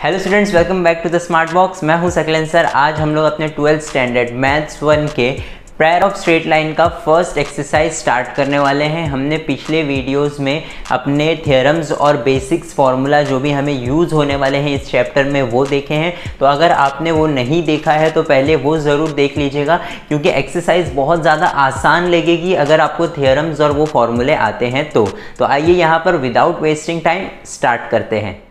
Hello students, welcome back to the smart box. मैं हूं Saqlain sir. आज हम लोग अपने 12th स्टैंडर्ड मैथ्स 1 के पेयर ऑफ स्ट्रेट लाइन का फर्स्ट एक्सरसाइज स्टार्ट करने वाले हैं। हमने पिछले वीडियोस में अपने थ्योरम्स और बेसिक्स फार्मूला जो भी हमें यूज़ होने वाले हैं इस चैप्टर में वो देखे हैं। तो अगर आपने वो नहीं देखा है तो पहले वो ज़रूर देख लीजिएगा, क्योंकि एक्सरसाइज बहुत ज़्यादा आसान लगेगी अगर आपको थ्योरम्स और वो फार्मूले आते हैं तो आइए यहाँ पर विदाउट वेस्टिंग टाइम स्टार्ट करते हैं।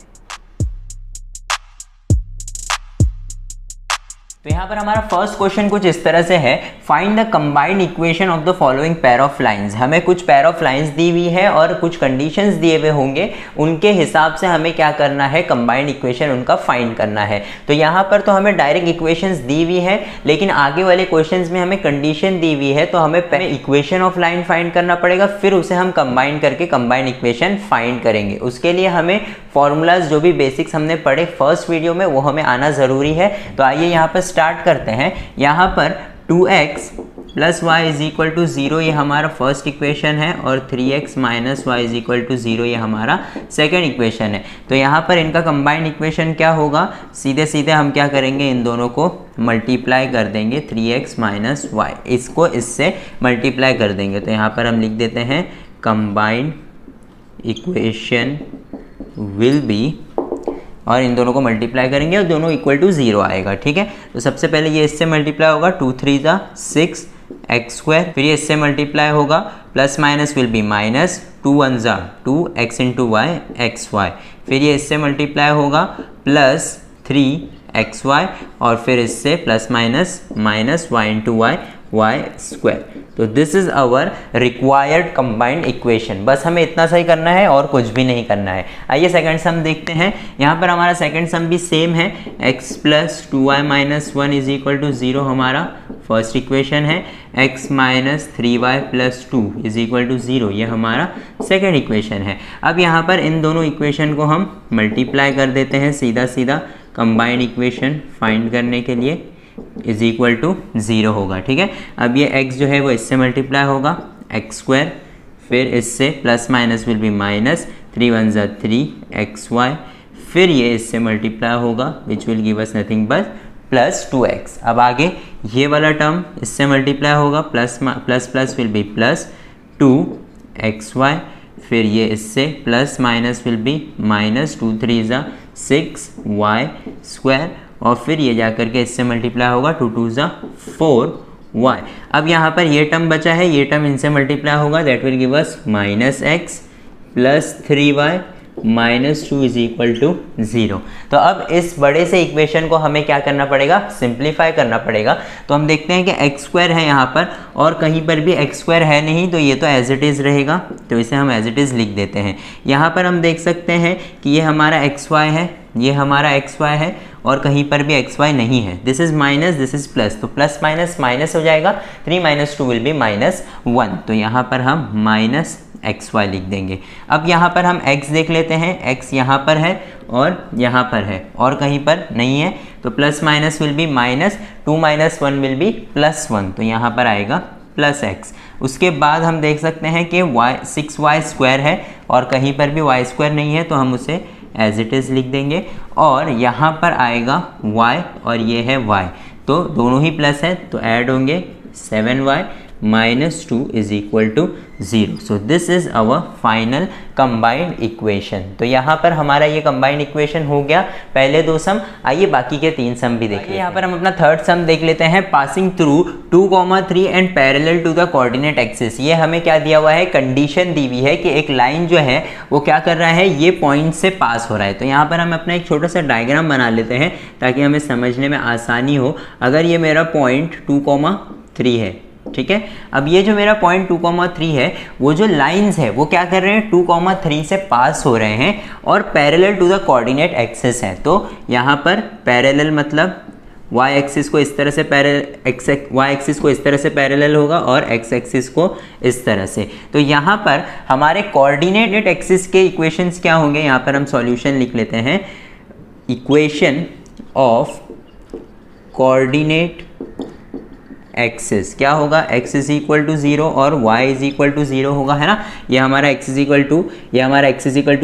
तो यहाँ पर हमारा फर्स्ट क्वेश्चन कुछ इस तरह से है, find the combined equation of the following pair of lines. हमें कुछ पेयर ऑफ लाइंस दी हुई है और कुछ कंडीशंस दिए हुए होंगे, उनके हिसाब से हमें क्या करना है, कंबाइंड इक्वेशन उनका फाइंड करना है। तो यहाँ पर तो हमें डायरेक्ट इक्वेशंस दी हुई है, लेकिन आगे वाले क्वेश्चंस में हमें कंडीशन दी हुई है, तो हमें पहले इक्वेशन ऑफ लाइन फाइंड करना पड़ेगा, फिर उसे हम कंबाइन करके कंबाइंड इक्वेशन फाइंड करेंगे। उसके लिए हमें फॉर्मूलाज जो भी बेसिक्स हमने पढ़े फर्स्ट वीडियो में वो हमें आना ज़रूरी है। तो आइए यहाँ पर स्टार्ट करते हैं। यहाँ पर 2x plus y is equal to 0 ये हमारा फर्स्ट इक्वेशन है, और 3x minus y is equal to 0 ये हमारा सेकेंड इक्वेशन है। तो यहाँ पर इनका कंबाइंड इक्वेशन क्या होगा, सीधे सीधे हम क्या करेंगे, इन दोनों को मल्टीप्लाई कर देंगे। 3x माइनस वाई इसको इससे मल्टीप्लाई कर देंगे। तो यहाँ पर हम लिख देते हैं कंबाइंड इक्वेशन विल बी, और इन दोनों को मल्टीप्लाई करेंगे और दोनों इक्वल टू 0 आएगा। ठीक है, तो सबसे पहले ये इससे मल्टीप्लाई होगा, 2 3 ज़ा 6 एक्स स्क्वायर, फिर ये इससे मल्टीप्लाई होगा, plus minus will be minus, 2 1 ज़ा 2 x into y x y, फिर ये इससे मल्टीप्लाई होगा प्लस 3 एक्स वाई, और फिर इससे plus minus minus y into y y square. तो this is our required combined equation. बस हमें इतना सही करना है और कुछ भी नहीं करना है। आइए सेकंड सम देखते हैं। यहाँ पर हमारा सेकंड सम भी सेम है, x plus 2y minus 1 is equal to 0 हमारा फर्स्ट इक्वेशन है, x minus 3y plus 2 is equal to 0 ये हमारा सेकेंड इक्वेशन है। अब यहाँ पर इन दोनों इक्वेशन को हम मल्टीप्लाई कर देते हैं सीधा सीधा कंबाइंड इक्वेशन फाइंड करने के लिए, इज इक्वल टू 0 होगा। ठीक है, अब ये x जो है वो इससे मल्टीप्लाई होगा एक्स स्क्वायर, फिर इससे plus minus will be minus, 3 1 ज़ा 3 एक्स वाई, फिर ये इससे मल्टीप्लाई होगा which will give us nothing but plus 2x। अब आगे ये वाला टर्म इससे मल्टीप्लाई होगा, plus plus will be plus 2 x y, फिर ये इससे plus minus will be minus 2 3 ज़ा 6 वाई स्क्वायर, और फिर ये जाकर के इससे मल्टीप्लाई होगा 2 2 ज़ा 4 वाई। अब यहाँ पर ये टर्म बचा है, ये टर्म इनसे मल्टीप्लाई होगा, that will give us minus x plus 3y minus 2 is equal to 0। तो अब इस बड़े से इक्वेशन को हमें क्या करना पड़ेगा, सिंप्लीफाई करना पड़ेगा। तो हम देखते हैं कि एक्स स्क्वायर है यहाँ पर, और कहीं पर भी एक्स स्क्वायर है नहीं, तो ये तो एज इट इज़ रहेगा, तो इसे हम एज इट इज़ लिख देते हैं। यहाँ पर हम देख सकते हैं कि ये हमारा एक्स वाई है, ये हमारा एक्स वाई है, और कहीं पर भी एक्स वाई नहीं है। This is minus, this is plus, तो प्लस माइनस माइनस हो जाएगा, 3 माइनस 2 विल बी माइनस 1, तो यहाँ पर हम माइनस एक्स वाई लिख देंगे। अब यहाँ पर हम x देख लेते हैं, x यहाँ पर है और यहाँ पर है और कहीं पर नहीं है, तो plus minus will be minus, 2 minus 1 will be plus 1, तो यहाँ पर आएगा प्लस x। उसके बाद हम देख सकते हैं कि 6y स्क्वायर है और कहीं पर भी y स्क्वायर नहीं है, तो हम उसे एज इट इज़ लिख देंगे, और यहाँ पर आएगा y और ये है y, तो दोनों ही प्लस है, तो ऐड होंगे 7y minus 2 is equal to 0। So this is our final combined equation. तो यहाँ पर हमारा ये कंबाइंड इक्वेशन हो गया, पहले दो सम। आइए बाकी के 3 सम भी देखिए। यहाँ पर हम अपना थर्ड सम देख लेते हैं, passing through 2,3 and parallel to the coordinate axis. ये हमें क्या दिया हुआ है, कंडीशन दी हुई है कि एक लाइन जो है वो क्या कर रहा है, ये पॉइंट से पास हो रहा है। तो यहाँ पर हम अपना एक छोटा सा डायग्राम बना लेते हैं ताकि हमें समझने में आसानी हो। अगर ये मेरा पॉइंट 2,3 है, ठीक है, अब ये जो मेरा पॉइंट 2,3 है, वो जो लाइंस है वो क्या कर रहे हैं, 2,3 से पास हो रहे हैं और parallel to the coordinate axis है। तो यहाँ पर पैरेलल मतलब y एक्सिस को इस तरह से y एक्सिस को इस तरह से पैरेलल होगा और x एक्सिस को इस तरह से। तो यहाँ पर हमारे कोऑर्डिनेट एक्सिस के इक्वेशंस क्या होंगे, यहाँ पर हम सॉल्यूशन लिख लेते हैं, इक्वेशन ऑफ कोऑर्डिनेट एक्सिस क्या होगा, x इज इक्वल टू 0 और y इज इक्वल टू 0 होगा, है ना। ये हमारा x इज इक्वल टू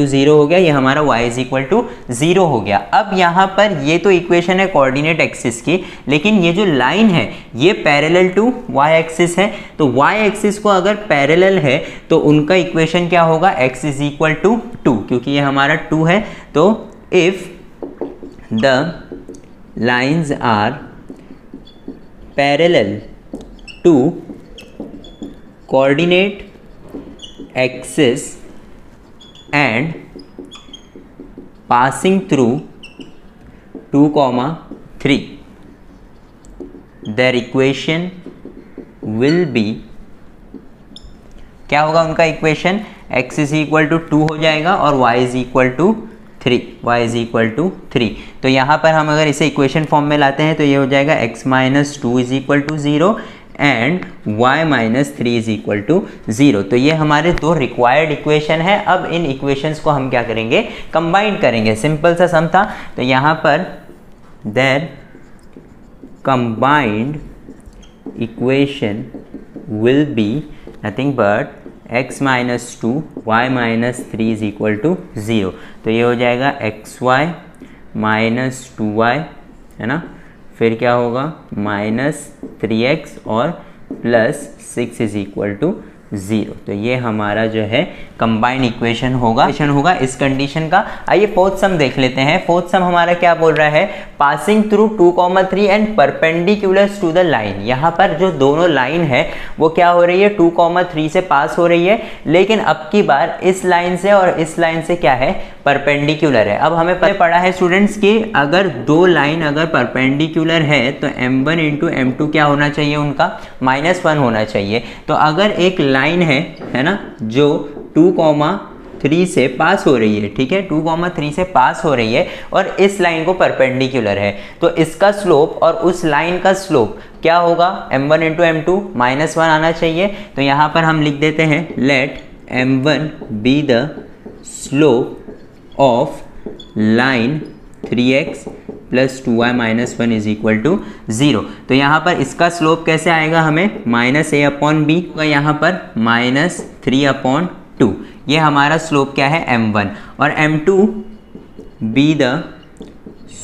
0 हो गया, ये हमारा y इज इक्वल टू 0 हो गया। अब यहाँ पर ये तो इक्वेशन है कोऑर्डिनेट एक्सिस की, लेकिन ये जो लाइन है ये पैरेलल टू y एक्सिस है, तो y एक्सिस को अगर पैरेलल है तो उनका इक्वेशन क्या होगा, x इज इक्वल टू 2, क्योंकि ये हमारा 2 है। तो if the lines are parallel to coordinate axis and passing through 2, 3, their equation will be, क्या होगा उनका इक्वेशन, x इज इक्वल टू 2 हो जाएगा और y इज इक्वल टू 3। तो यहाँ पर हम अगर इसे इक्वेशन फॉर्म में लाते हैं तो ये हो जाएगा x minus 2 is equal to 0 and y minus 3 is equal to 0। तो ये हमारे दो रिक्वायर्ड इक्वेशन है। अब इन इक्वेशंस को हम क्या करेंगे, कंबाइन करेंगे। सिंपल सा सम था, तो यहाँ पर their combined equation will be nothing but x minus 2 y minus 3 is equal to 0। तो ये हो जाएगा xy माइनस 2y, है ना, फिर क्या होगा माइनस 3x और प्लस 6 इज इक्वल टू 0। तो ये हमारा जो है कंबाइंड इक्वेशन होगा इस कंडीशन का। आइए फोर्थ सम देख लेते हैं। फोर्थ सम हमारा क्या बोल रहा है, passing through 2, 3 and perpendiculars to the line. यहाँ पर जो दोनों लाइन है वो क्या हो रही है, 2, 3 से पास हो रही है, लेकिन अब की बार इस लाइन से और इस लाइन से क्या है, परपेंडिकुलर है। अब हमें पढ़ा है स्टूडेंट्स कि अगर दो लाइन अगर परपेंडिकुलर है तो m1 इंटू m2 क्या होना चाहिए, उनका -1 होना चाहिए। तो अगर एक लाइन है ना, जो 2, 3 से पास हो रही है, ठीक है, 2, 3 से पास हो रही है और इस लाइन को परपेंडिकुलर है, तो इसका स्लोप और उस लाइन का स्लोप क्या होगा, m1 इंटू m2 -1 आना चाहिए। तो यहाँ पर हम लिख देते हैं let m1 be the slope of line 3x plus 2y minus 1 is equal to 0। तो यहाँ पर इसका स्लोप कैसे आएगा, हमें -a/b का यहाँ पर -3/2। ये हमारा स्लोप क्या है, m1, और m2 B the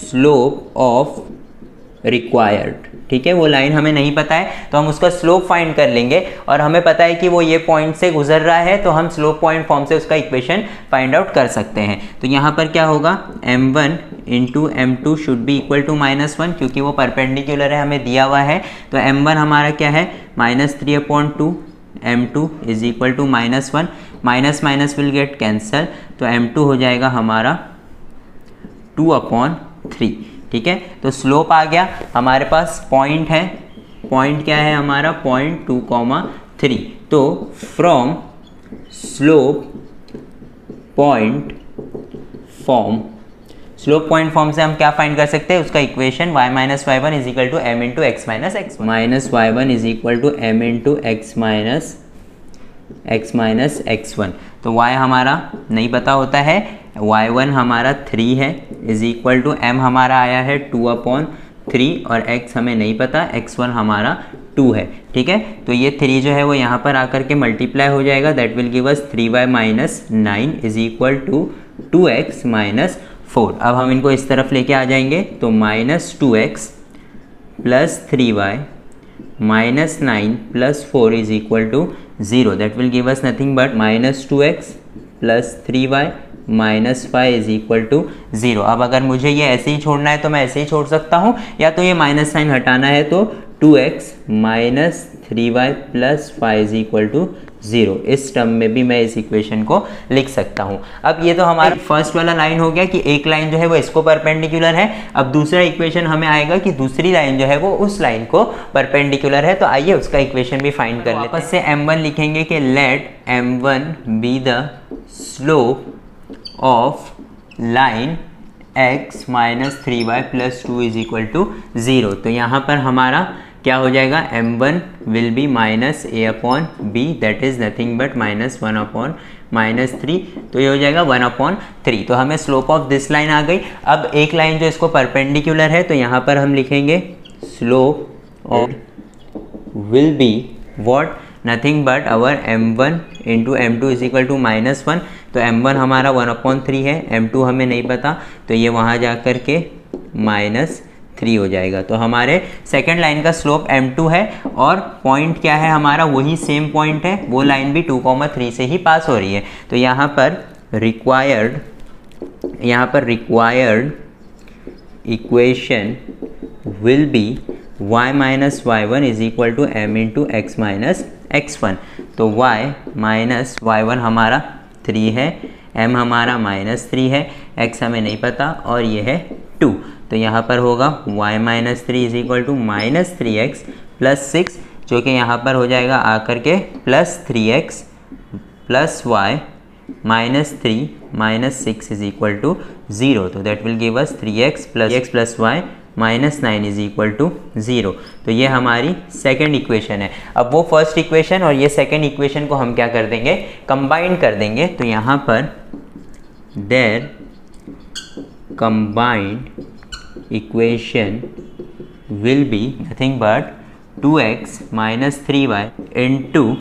slope of required, ठीक है। वो लाइन हमें नहीं पता है तो हम उसका स्लोप फाइंड कर लेंगे, और हमें पता है कि वो ये पॉइंट से गुजर रहा है, तो हम स्लोप पॉइंट फॉर्म से उसका इक्वेशन फाइंड आउट कर सकते हैं। तो यहाँ पर क्या होगा, m1 into m2 should be equal to -1, क्योंकि वो परपेंडिकुलर है, हमें दिया हुआ है। तो m1 हमारा क्या है, -3/2, m2 is equal to -1, minus minus will get cancel, तो m2 हो जाएगा हमारा 2/3, ठीक है। तो स्लोप आ गया, हमारे पास पॉइंट है, पॉइंट क्या है हमारा, पॉइंट 2, 3। तो from slope point form, slope point form से हम क्या फाइंड कर सकते हैं, उसका equation y minus y1 is equal to m into x minus x1, minus y1 is equal to m into x minus x1। तो y हमारा नहीं पता होता है, y1 हमारा 3 है, इज इक्वल टू m हमारा आया है 2/3 और x हमें नहीं पता, x1 हमारा 2 है, ठीक है। तो ये 3 जो है वो यहाँ पर आकर के मल्टीप्लाई हो जाएगा, that will give us 3y minus 9 is equal to 2x minus 4। अब हम इनको इस तरफ लेके आ जाएंगे, तो -2x plus 3y minus 9 plus 4 is equal to 0, that will give us nothing but -2x plus 3y minus 5 is equal to 0। अब अगर मुझे ये ऐसे ही छोड़ना है तो मैं ऐसे ही छोड़ सकता हूँ, या तो ये माइनस साइन हटाना है तो 2x minus 3y plus 5 is equal to 0, इस टर्म में भी मैं इस इक्वेशन को लिख सकता हूँ। अब ये तो हमारा फर्स्ट वाला लाइन हो गया कि एक लाइन जो है वो इसको परपेंडिकुलर है। अब दूसरा इक्वेशन हमें आएगा कि दूसरी लाइन जो है वो उस लाइन को परपेंडिकुलर है, तो आइए उसका इक्वेशन भी फाइंड कर लेते हैं। वापस से m1 लिखेंगे कि let m1 be the slope of line x minus 3y plus 2 is equal to 0। तो यहाँ पर हमारा क्या हो जाएगा, m1 will be -a/b, that is nothing but -1/-3। तो ये हो जाएगा 1/3। तो हमें स्लोप ऑफ दिस लाइन आ गई। अब एक लाइन जो इसको परपेंडिकुलर है, तो यहाँ पर हम लिखेंगे slope of will be what, नथिंग बट our m1 into m2 is equal to -1। तो m1 हमारा 1/3 है, m2 हमें नहीं पता, तो ये वहाँ जा कर के -3 हो जाएगा। तो हमारे सेकेंड लाइन का स्लोप m2 है और पॉइंट क्या है हमारा, वही सेम पॉइंट है, वो लाइन भी 2,3 से ही पास हो रही है। तो यहाँ पर required equation will be y minus y1 is equal to m into x minus x1। तो y माइनस y1 हमारा 3 है, m हमारा -3 है, x हमें नहीं पता और ये है 2। तो यहाँ पर होगा y minus 3 is equal to -3x plus 6, जो कि यहाँ पर हो जाएगा आकर के +3x plus y minus 3 minus 6 is equal to 0। तो that will give us 3x plus y -9 is equal to 0। तो ये हमारी सेकेंड इक्वेशन है। अब वो फर्स्ट इक्वेशन और ये सेकेंड इक्वेशन को हम क्या कर देंगे, कंबाइन कर देंगे। तो यहाँ पर their combined equation will be nothing but 2x minus 3y into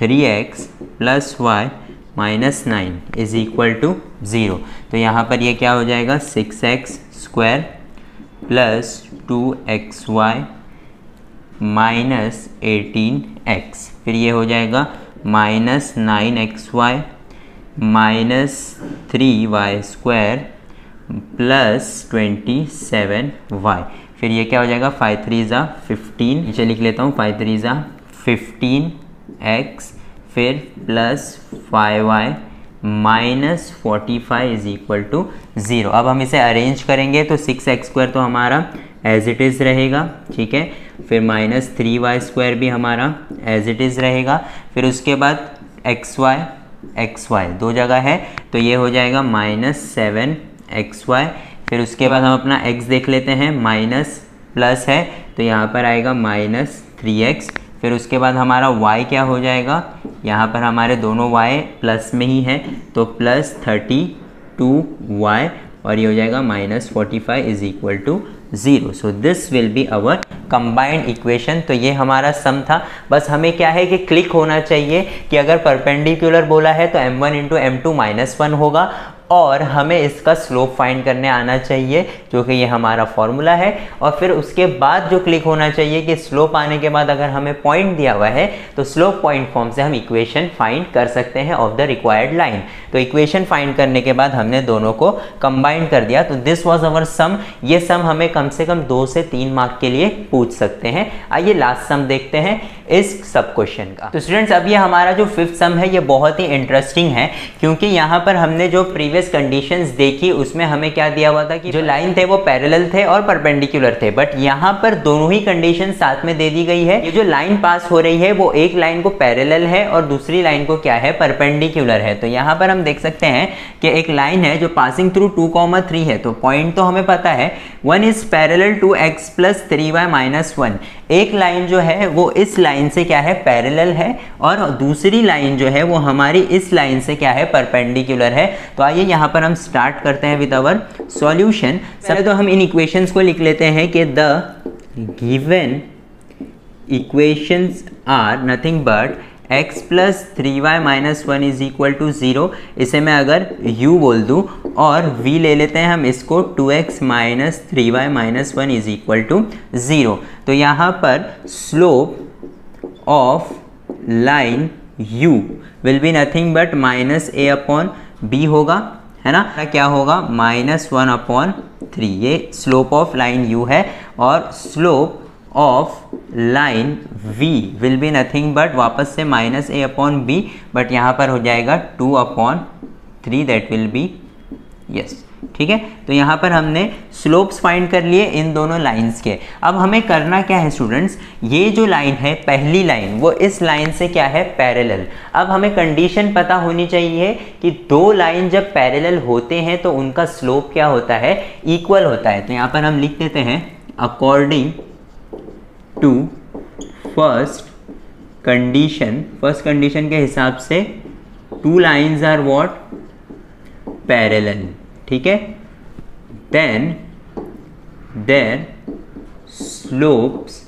3x plus y minus 9 is equal to 0। तो यहाँ पर ये क्या हो जाएगा, 6x square plus 2xy minus 18x, फिर ये हो जाएगा minus 9xy minus 3y square plus 27y, फिर ये क्या हो जाएगा 5 3 ज़ा 15, नीचे लिख लेता हूँ 5 3 ज़ा 15x फिर plus 5y minus 45 is equal to 0। अब हम इसे अरेंज करेंगे तो 6x स्क्वायर तो हमारा एज इट इज़ रहेगा, ठीक है, फिर माइनस 3y स्क्वायर भी हमारा एज इट इज़ रहेगा, फिर उसके बाद xy दो जगह है तो ये हो जाएगा -7xy, फिर उसके बाद हम अपना x देख लेते हैं, माइनस प्लस है तो यहाँ पर आएगा -3x, फिर उसके बाद हमारा y क्या हो जाएगा, यहाँ पर हमारे दोनों y प्लस में ही है तो प्लस 32y और ये हो जाएगा -45 is equal to 0। So this will be our combined equation. तो ये हमारा सम था। बस हमें क्या है कि क्लिक होना चाहिए कि अगर परपेंडिकुलर बोला है तो m1 इंटू m2 -1 होगा और हमें इसका स्लोप फाइंड करने आना चाहिए, जो कि ये हमारा फॉर्मूला है। और फिर उसके बाद जो क्लिक होना चाहिए कि स्लोप आने के बाद अगर हमें पॉइंट दिया हुआ है तो स्लोप पॉइंट फॉर्म से हम इक्वेशन फाइंड कर सकते हैं ऑफ द रिक्वायर्ड लाइन। तो इक्वेशन फाइंड करने के बाद हमने दोनों को कंबाइन कर दिया। तो दिस वाज अवर सम। ये सम हमें कम से कम 2 से 3 मार्क के लिए पूछ सकते हैं। आइए लास्ट सम देखते हैं इस सब क्वेश्चन का। तो स्टूडेंट्स, अब ये हमारा जो 5th सम है ये बहुत ही इंटरेस्टिंग है, क्योंकि यहाँ पर हमने जो प्रीवियस कंडीशंस देखी उसमें हमें क्या दिया हुआ था कि जो लाइन थे वो पैरेलल थे और परपेंडिकुलर थे, बट यहाँ पर दोनों ही कंडीशन साथ में दे दी गई है। ये जो लाइन पास हो रही है वो एक लाइन को पैरेलल है और दूसरी लाइन को क्या है, परपेंडिकुलर है। तो यहाँ पर हम देख सकते हैं कि एक लाइन है जो पासिंग थ्रू 2,3 है, तो पॉइंट तो हमें पता है 1 is parallel to x plus 3y minus 1। एक लाइन जो है वो इस लाइन से क्या है, पैरेलल है, और दूसरी लाइन जो है वो हमारी इस लाइन से क्या है, परपेंडिकुलर है। तो आइए यहाँ पर हम स्टार्ट करते हैं विद आवर सॉल्यूशन। पहले तो हम इन इक्वेशंस को लिख लेते हैं कि the given equations are nothing but x plus 3y minus 1 is equal to 0। इसे मैं अगर u बोल दूँ और v ले लेते हैं हम इसको 2x minus 3y minus 1 is equal to 0। तो यहाँ पर slope of line u will be nothing but -a/b होगा, है ना। क्या होगा, -1/3। ये स्लोप ऑफ लाइन u है और slope of line v will be nothing but वापस से -a/b, बट यहाँ पर हो जाएगा 2/3, दैट विल बी यस, ठीक है। तो यहाँ पर हमने स्लोप्स फाइंड कर लिए इन दोनों लाइंस के। अब हमें करना क्या है स्टूडेंट्स, ये जो लाइन है पहली लाइन वो इस लाइन से क्या है, पैरेलल। अब हमें कंडीशन पता होनी चाहिए कि दो लाइन जब पैरेलल होते हैं तो उनका स्लोप क्या होता है, इक्वल होता है। तो यहाँ पर हम लिख देते हैं अकॉर्डिंग टू फर्स्ट कंडीशन के हिसाब से two lines are what, parallel, ठीक है। Then their slopes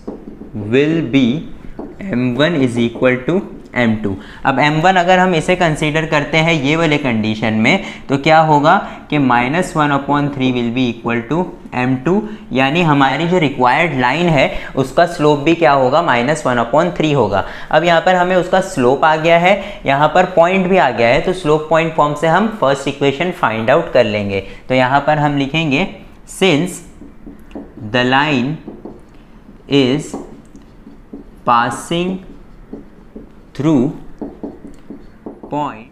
will be m1 is equal to m2। अब m1 अगर हम इसे कंसीडर करते हैं ये वाले कंडीशन में, तो क्या होगा कि -1/3 will be equal to m2, यानी हमारी जो रिक्वायर्ड लाइन है उसका स्लोप भी क्या होगा, -1/3 होगा। अब यहाँ पर हमें उसका स्लोप आ गया है, यहाँ पर पॉइंट भी आ गया है, तो स्लोप पॉइंट फॉर्म से हम फर्स्ट इक्वेशन फाइंड आउट कर लेंगे। तो यहाँ पर हम लिखेंगे since the line is passing through point,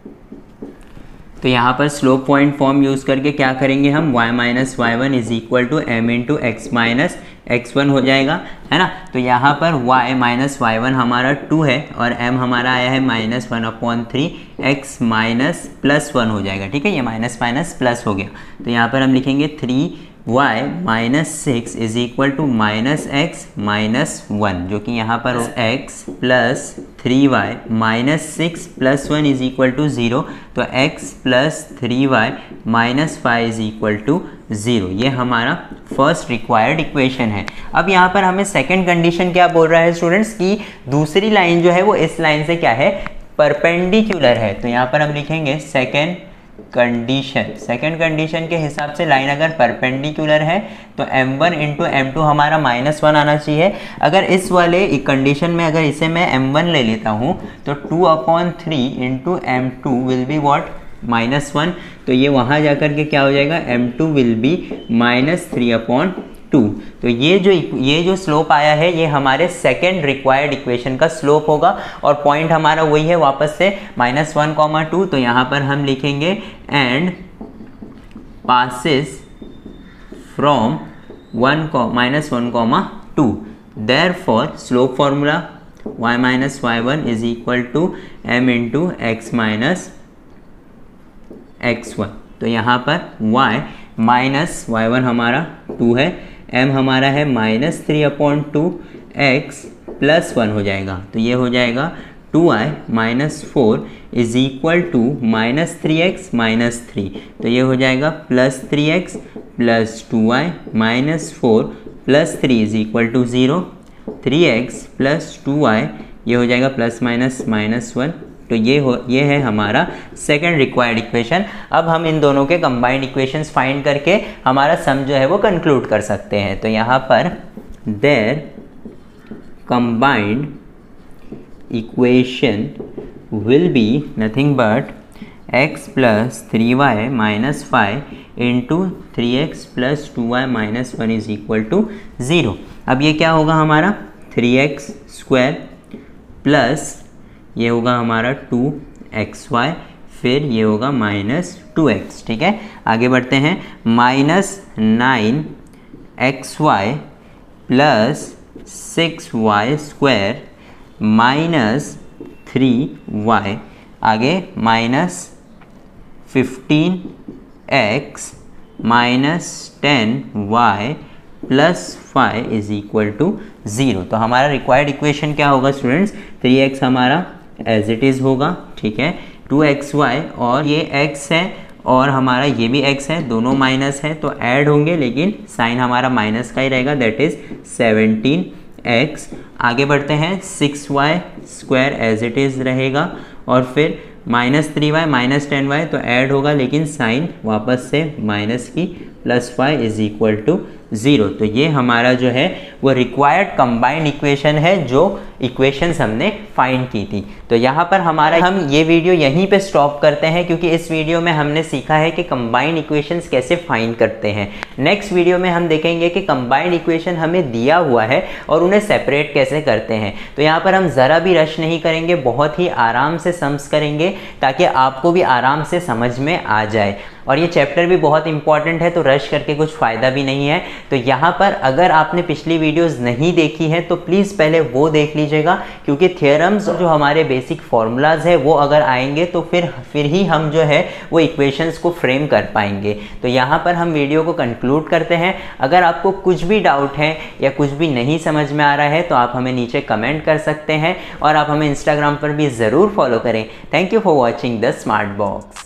तो यहाँ पर स्लोप पॉइंट फॉर्म यूज़ करके क्या करेंगे हम, y minus y is equal to m into x minus x1 हो जाएगा, है ना। तो यहाँ पर y माइनस वाई हमारा 2 है और m हमारा आया है -1/3, x माइनस +1 हो जाएगा, ठीक है। ये माइनस माइनस प्लस हो गया, तो यहाँ पर हम लिखेंगे 3y minus 6 is equal to -x minus 1, जो कि यहाँ पर x plus 3y minus 6 plus 1 is equal to 0, तो x plus 3y minus 5 is equal to 0। ये हमारा फर्स्ट रिक्वायर्ड इक्वेशन है। अब यहाँ पर हमें सेकंड कंडीशन क्या बोल रहा है स्टूडेंट्स, की दूसरी लाइन जो है वो इस लाइन से क्या है, परपेंडिकुलर है। तो यहाँ पर हम लिखेंगे सेकंड कंडीशन के हिसाब से लाइन अगर परपेंडिकुलर है तो m1 इंटू m2 हमारा -1 आना चाहिए। अगर इस वाले कंडीशन में अगर इसे मैं m1 ले लेता हूँ तो 2/3 into m2 will be what, -1, तो ये वहाँ जाकर के क्या हो जाएगा, m2 विल बी -3/2। तो ये जो स्लोप आया है ये हमारे सेकेंड रिक्वायर्ड इक्वेशन का स्लोप होगा, और पॉइंट हमारा वही है वापस से -1,2। तो यहाँ पर हम लिखेंगे and passes from -1,2। Therefore slope formula y minus y1 is equal to m into x minus x1। तो यहाँ पर y माइनस y1 हमारा 2 है, m हमारा है -3/2, x प्लस 1 हो जाएगा, तो ये हो जाएगा 2y minus 4 is equal to -3x minus 3, तो ये हो जाएगा +3x plus 2y minus 4 plus 3 is equal to 0, 3x plus 2y ये हो जाएगा ±-1। तो ये है हमारा सेकंड रिक्वायर्ड इक्वेशन। अब हम इन दोनों के कंबाइंड इक्वेशंस फाइंड करके हमारा सम जो है वो कंक्लूड कर सकते हैं। तो यहाँ पर their combined equation will be nothing but x plus 3y minus 5 into 3x plus 2y minus 1 is equal to 0। अब ये क्या होगा हमारा 3x स्क्वायर प्लस ये होगा हमारा 2xy, फिर ये होगा -2x, ठीक है। आगे बढ़ते हैं, -9xy plus 6y square minus 3y, आगे -15x minus 10y plus 5 is equal to 0। तो हमारा रिक्वायर्ड इक्वेशन क्या होगा स्टूडेंट्स, 3x हमारा एज इट इज़ होगा, ठीक है, 2xy और ये x है और हमारा ये भी x है, दोनों माइनस है तो ऐड होंगे, लेकिन साइन हमारा माइनस का ही रहेगा, दैट इज़ 17x। आगे बढ़ते हैं, 6y square as it is रहेगा और फिर -3y माइनस 10y तो ऐड होगा, लेकिन साइन वापस से माइनस की, plus y is equal to 0। तो ये हमारा जो है वो रिक्वायर्ड कंबाइंड इक्वेशन है जो इक्वेशंस हमने फाइंड की थी। तो यहाँ पर हमारा हम ये वीडियो यहीं पे स्टॉप करते हैं, क्योंकि इस वीडियो में हमने सीखा है कि कंबाइंड इक्वेशंस कैसे फाइंड करते हैं। नेक्स्ट वीडियो में हम देखेंगे कि कंबाइंड इक्वेशन हमें दिया हुआ है और उन्हें सेपरेट कैसे करते हैं। तो यहाँ पर हम ज़रा भी रश नहीं करेंगे, बहुत ही आराम से सम्स करेंगे ताकि आपको भी आराम से समझ में आ जाए। और ये चैप्टर भी बहुत इंपॉर्टेंट है, तो रश करके कुछ फ़ायदा भी नहीं है। तो यहाँ पर अगर आपने पिछली वीडियोस नहीं देखी हैं तो प्लीज़ पहले वो देख लीजिएगा, क्योंकि थियरम्स जो हमारे बेसिक फार्मूलाज है वो अगर आएंगे तो फिर ही हम जो है वो इक्वेशंस को फ्रेम कर पाएंगे। तो यहाँ पर हम वीडियो को कंक्लूड करते हैं। अगर आपको कुछ भी डाउट है या कुछ भी नहीं समझ में आ रहा है तो आप हमें नीचे कमेंट कर सकते हैं और आप हमें इंस्टाग्राम पर भी ज़रूर फॉलो करें। Thank you for watching the smart box.